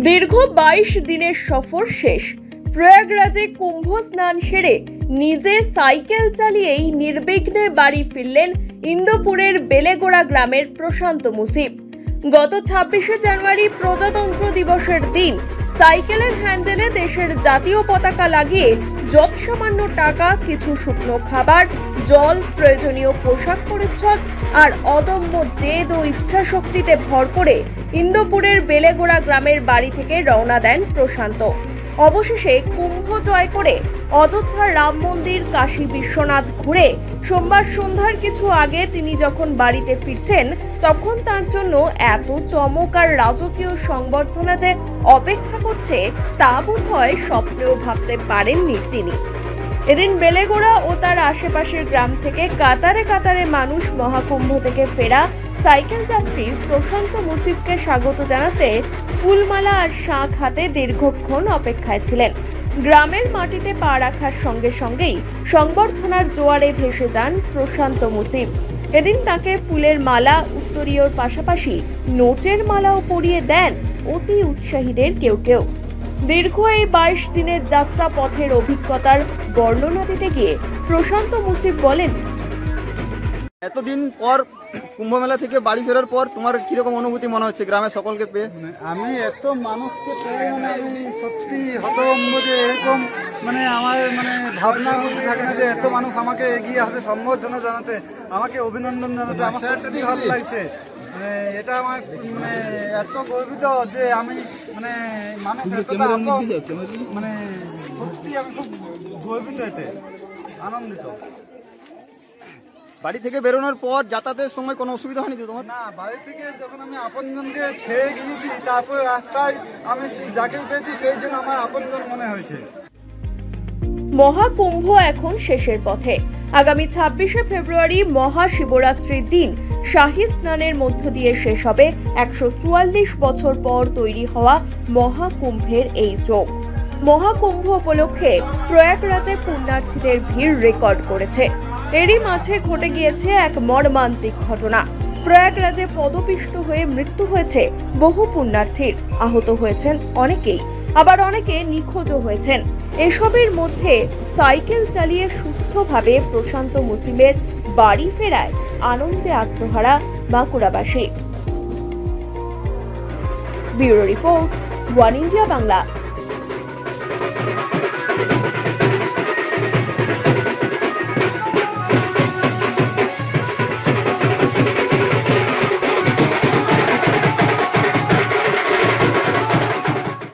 দীর্ঘ 22 দিনের সফর শেষ। প্রয়াগরাজে কুম্ভ স্নান সেরে নিজে সাইকেল চালিয়েই নির্বিঘ্নে বাড়ি ফিরলেন ইন্দোপুরের বেলেগোড়া গ্রামের প্রশান্ত মুসিব। গত 26শে জানুয়ারি প্রজাতন্ত্র দিবসের দিন সাইকেলের হ্যান্ডেলে দেশের জাতীয় পতাকা লাগিয়ে যৎসামান্য টাকা, কিছু শুকনো খাবার, জল, প্রয়োজনীয় পোশাক পরিচ্ছদ আর অদম্য জেদ ও ইচ্ছা শক্তিতে ভর করে ইন্দোপুরের বেলেগোড়া গ্রামের বাড়ি থেকে রওনা দেন প্রশান্ত। অবশেষে কুম্ভ জয় করে অযোধ্যার রাম মন্দির, কাশী বিশ্বনাথ ঘুরে সোমবার সন্ধ্যার কিছু আগে তিনি যখন বাড়িতে ফিরছেন, তখন তার জন্য এত চমক আর রাজকীয় সংবর্ধনা যে অপেক্ষা করছে তা বোধহয় স্বপ্নেও ভাবতে পারেননি তিনি। এদিন বেলেগোড়া ও তার আশেপাশের গ্রাম থেকে কাতারে কাতারে মানুষ মহাকুম্ভ থেকে ফেরা সাইকেল যাত্রী প্রশান্ত মুসিবকে স্বাগত জানাতে ফুলমালা আর শাঁখ হাতে দীর্ঘক্ষণ অপেক্ষায় ছিলেন। গ্রামের মাটিতে পা রাখার সঙ্গে সঙ্গেই সংবর্ধনার জোয়ারে ভেসে যান প্রশান্ত মুসিব। এদিন তাকে ফুলের মালা, উত্তরীয়র পাশাপাশি নোটের মালাও পরিয়ে দেন অতি উৎসাহীদের কেউ কেউ। দীর্ঘ এই 22 দিনের যাত্রা পথের অভিজ্ঞতার বর্ণনা দিতে গিয়ে প্রশান্ত মুসিব বলেন, এতদিন পর কুম্ভ মেলা থেকে বাড়ি ফেরার পর তোমার কিরকম অনুভূতি মনে হচ্ছে গ্রামের সকলকে পেয়ে? আমি এত মানুষকে পেয়ে আমি সত্যি হতভম্ব যে এরকম আমার ভাবনার মধ্যে থাকে না যে এত মানুষ আমাকে এগিয়ে আসবে সম্বর্ধনা জানাতে, আমাকে অভিনন্দন জানাতে। আমার সত্যি ভালো লাগছে। এটা আমার এত গর্বিত যে আমি মানুষ এতটা সত্যি আমি খুব গর্বিত, এতে আনন্দিত। বাড়ি থেকে বেরোনোর পর যাতায়াতের সময় কোনো অসুবিধা হয়নি তো তোমার? না, বাড়ি থেকে যখন আমি আপনজনকে ছেড়ে গিয়েছি, তারপরে রাস্তায় আমি যাকেই পেয়েছি সেই জন্য আমার আপনজন মনে হয়েছে। মহাকুম্ভ এখন শেষের পথে। আগামী 26শে ফেব্রুয়ারি মহাশিবরাত্রির দিন শাহী স্নানের মধ্য দিয়ে শেষ হবে 144 বছর পর তৈরি হওয়া মহাকুম্ভের এই যোগ। মহাকুম্ভ উপলক্ষে প্রয়াগরাজে পুণ্যার্থীদের ভিড় রেকর্ড করেছে। এরই মাঝে ঘটে গিয়েছে এক মর্মান্তিক ঘটনা। প্রয়াগরাজে পদপিষ্ট হয়ে মৃত্যু হয়েছে বহু পুণ্যার্থীর, আহত হয়েছেন অনেকেই, আবার অনেকে নিখোঁজও হয়েছেন। এসবের মধ্যে সাইকেল চালিয়ে সুস্থভাবে প্রশান্ত মুসিবের বাড়ি ফেরায় আনন্দে আত্মহারা বাঁকুড়াবাসী। Bureau report, one India Bangla.